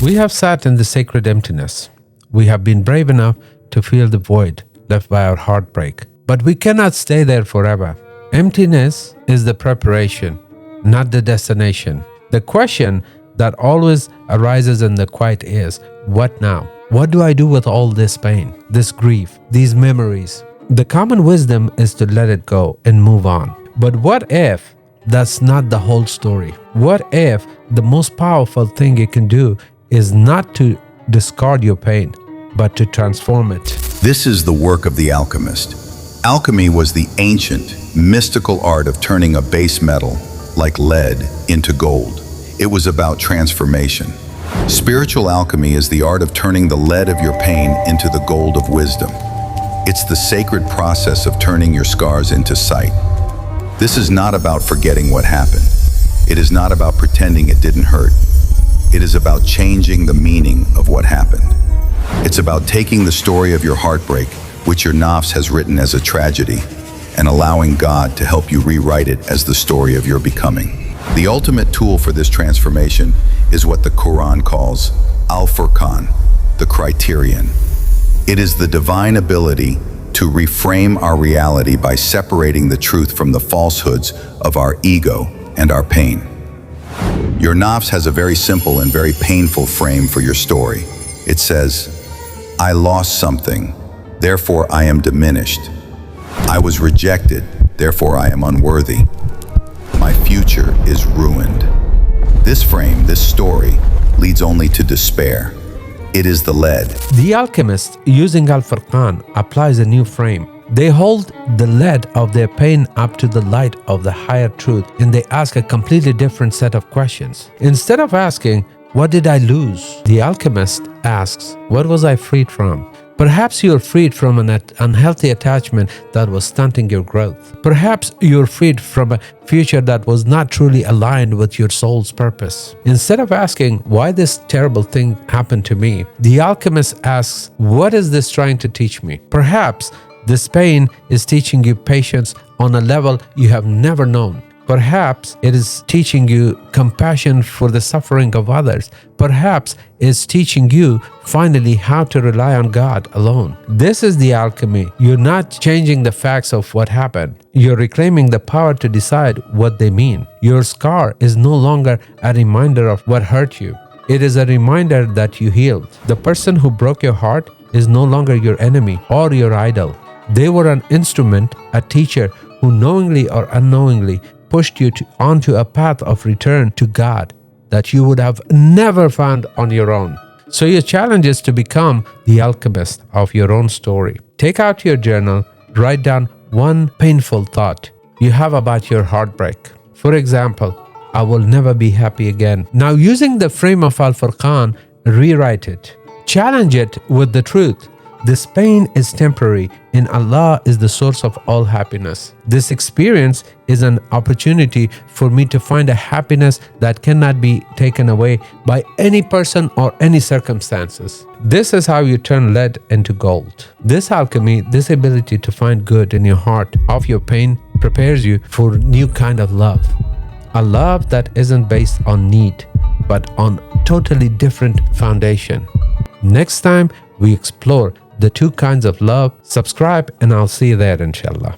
We have sat in the sacred emptiness. We have been brave enough to feel the void left by our heartbreak. But we cannot stay there forever. Emptiness is the preparation, not the destination. The question that always arises in the quiet is, what now? What do I do with all this pain, this grief, these memories? The common wisdom is to let it go and move on. But what if that's not the whole story? What if the most powerful thing you can do is not to discard your pain, but to transform it? This is the work of the alchemist. Alchemy was the ancient, mystical art of turning a base metal, like lead, into gold. It was about transformation. Spiritual alchemy is the art of turning the lead of your pain into the gold of wisdom. It's the sacred process of turning your scars into sight. This is not about forgetting what happened. It is not about pretending it didn't hurt. It is about changing the meaning of what happened. It's about taking the story of your heartbreak, which your nafs has written as a tragedy, and allowing God to help you rewrite it as the story of your becoming. The ultimate tool for this transformation is what the Quran calls Al-Furqan, the Criterion. It is the divine ability to reframe our reality by separating the truth from the falsehoods of our ego and our pain. Your nafs has a very simple and very painful frame for your story. It says, I lost something, therefore I am diminished. I was rejected, therefore I am unworthy. My future is ruined. This frame, this story, leads only to despair. It is the lead. The alchemist, using Al-Furqan, applies a new frame. They hold the lead of their pain up to the light of the higher truth, and they ask a completely different set of questions. Instead of asking, what did I lose? The alchemist asks, what was I freed from? Perhaps you're freed from an unhealthy attachment that was stunting your growth. Perhaps you're freed from a future that was not truly aligned with your soul's purpose. Instead of asking, why this terrible thing happened to me? The alchemist asks, what is this trying to teach me? Perhaps this pain is teaching you patience on a level you have never known. Perhaps it is teaching you compassion for the suffering of others. Perhaps it's teaching you finally how to rely on God alone. This is the alchemy. You're not changing the facts of what happened. You're reclaiming the power to decide what they mean. Your scar is no longer a reminder of what hurt you. It is a reminder that you healed. The person who broke your heart is no longer your enemy or your idol. They were an instrument, a teacher who knowingly or unknowingly pushed you onto a path of return to God that you would have never found on your own. So your challenge is to become the alchemist of your own story. Take out your journal, write down one painful thought you have about your heartbreak. For example, I will never be happy again. Now, using the frame of Al-Furqan, rewrite it. Challenge it with the truth. This pain is temporary, and Allah is the source of all happiness. This experience is an opportunity for me to find a happiness that cannot be taken away by any person or any circumstances. This is how you turn lead into gold. This alchemy, this ability to find good in your heart of your pain, prepares you for a new kind of love. A love that isn't based on need, but on totally different foundation. Next time we explore the two kinds of love. Subscribe and I'll see you there, inshallah.